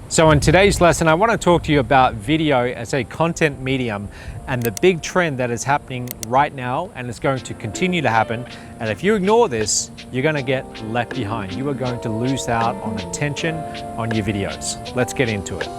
So in today's lesson, I want to talk to you about video as a content medium and the big trend that is happening right now and is going to continue to happen. And if you ignore this, you're going to get left behind. You are going to lose out on attention on your videos. Let's get into it.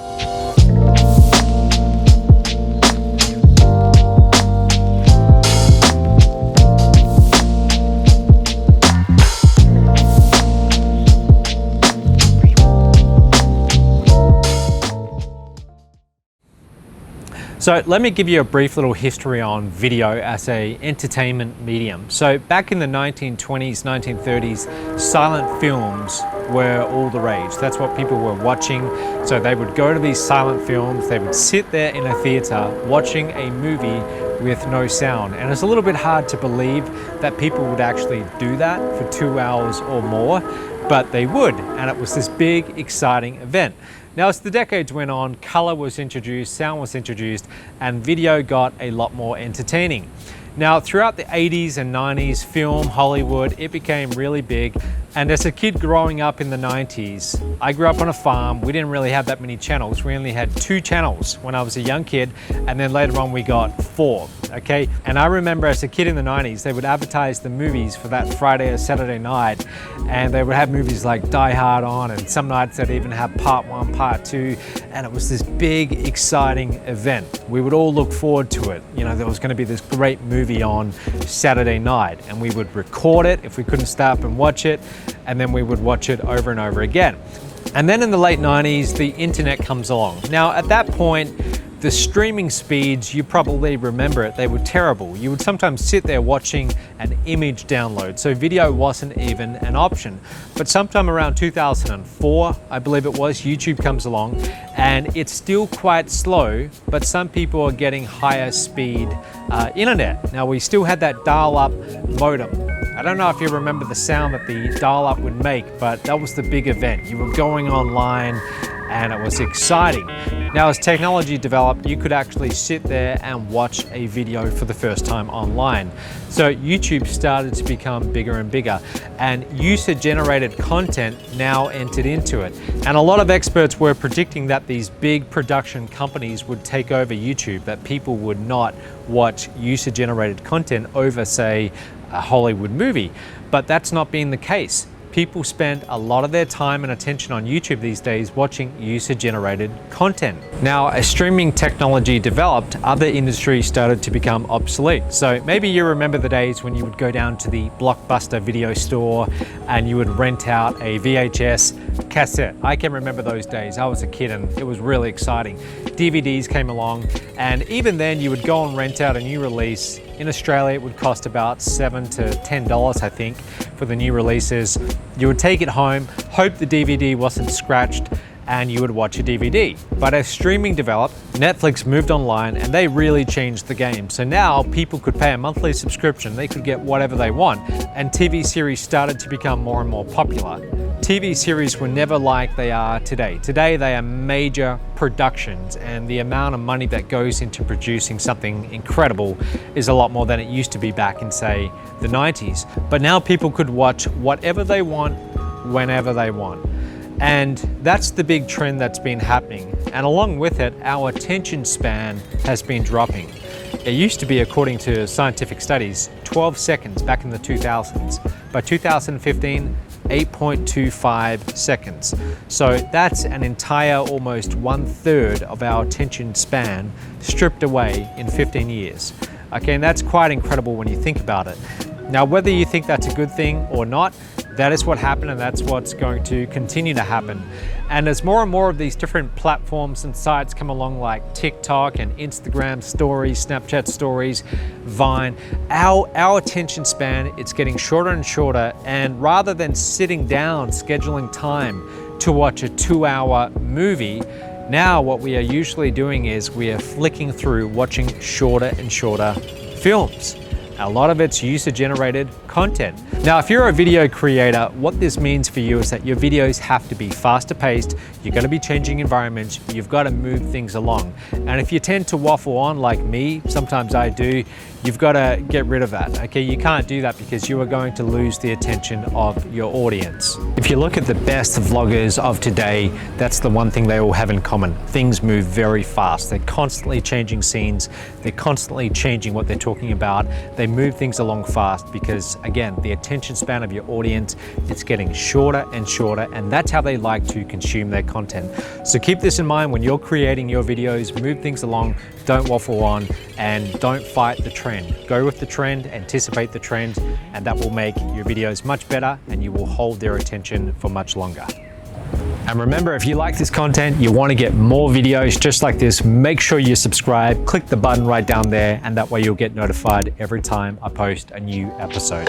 So let me give you a brief little history on video as a entertainment medium. So back in the 1920s, 1930s, silent films were all the rage. That's what people were watching. So they would go to these silent films, they would sit there in a theater watching a movie with no sound. And it's a little bit hard to believe that people would actually do that for 2 hours or more, but they would. And it was this big, exciting event. Now, as the decades went on, color was introduced, sound was introduced, and video got a lot more entertaining. Now, throughout the 80s and 90s, film, Hollywood, it became really big. And as a kid growing up in the 90s, I grew up on a farm. We didn't really have that many channels. We only had 2 channels when I was a young kid, and then later on we got 4, okay? And I remember as a kid in the 90s, they would advertise the movies for that Friday or Saturday night, and they would have movies like Die Hard on, and some nights they'd even have part 1, part 2, and it was this big, exciting event. We would all look forward to it. You know, there was gonna be this great movie on Saturday night, and we would record it if we couldn't stop and watch it, and then we would watch it over and over again. And then in the late 90s, the internet comes along. Now at that point, the streaming speeds, you probably remember it, they were terrible. You would sometimes sit there watching an image download, so video wasn't even an option. But sometime around 2004, I believe it was, YouTube comes along, and it's still quite slow, but some people are getting higher speed internet. Now, we still had that dial-up modem. I don't know if you remember the sound that the dial-up would make, but that was the big event. You were going online and it was exciting. Now, as technology developed, you could actually sit there and watch a video for the first time online. So YouTube started to become bigger and bigger, and user-generated content now entered into it. And a lot of experts were predicting that these big production companies would take over YouTube, that people would not watch user-generated content over, say, a Hollywood movie. But that's not been the case. People spend a lot of their time and attention on YouTube these days watching user-generated content. Now, as streaming technology developed, other industries started to become obsolete. So maybe you remember the days when you would go down to the Blockbuster video store and you would rent out a VHS cassette. I can remember those days. I was a kid and it was really exciting. DVDs came along, and even then you would go and rent out a new release. In Australia, it would cost about $7 to $10, I think, for the new releases. You would take it home, hope the DVD wasn't scratched, and you would watch a DVD. But as streaming developed, Netflix moved online and they really changed the game. So now people could pay a monthly subscription, they could get whatever they want, and TV series started to become more and more popular. TV series were never like they are today. Today they are major productions, and the amount of money that goes into producing something incredible is a lot more than it used to be back in, say, the 90s. But now people could watch whatever they want, whenever they want. And that's the big trend that's been happening. And along with it, our attention span has been dropping. It used to be, according to scientific studies, 12 seconds back in the 2000s. By 2015, 8.25 seconds. So that's an entire almost 1/3 of our attention span stripped away in 15 years. Okay, and that's quite incredible when you think about it. Now, whether you think that's a good thing or not, that is what happened, and that's what's going to continue to happen. And as more and more of these different platforms and sites come along, like TikTok and Instagram stories, Snapchat stories, Vine, our attention span, it's getting shorter and shorter. And rather than sitting down, scheduling time to watch a 2-hour movie, now what we are usually doing is we are flicking through, watching shorter and shorter films. A lot of it's user-generated content. Now, if you're a video creator, what this means for you is that your videos have to be faster paced, you're gonna be changing environments, you've gotta move things along. And if you tend to waffle on like me, sometimes I do, you've gotta get rid of that, okay? You can't do that because you are going to lose the attention of your audience. If you look at the best vloggers of today, that's the one thing they all have in common. Things move very fast. They're constantly changing scenes. They're constantly changing what they're talking about. They move things along fast because, again, the attention span of your audience, it's getting shorter and shorter, and that's how they like to consume their content. So keep this in mind when you're creating your videos. Move things along, don't waffle on, and don't fight the trend. Go with the trend, anticipate the trend, and that will make your videos much better and you will hold their attention for much longer. And remember, if you like this content, you want to get more videos just like this, make sure you subscribe, click the button right down there, and that way you'll get notified every time I post a new episode.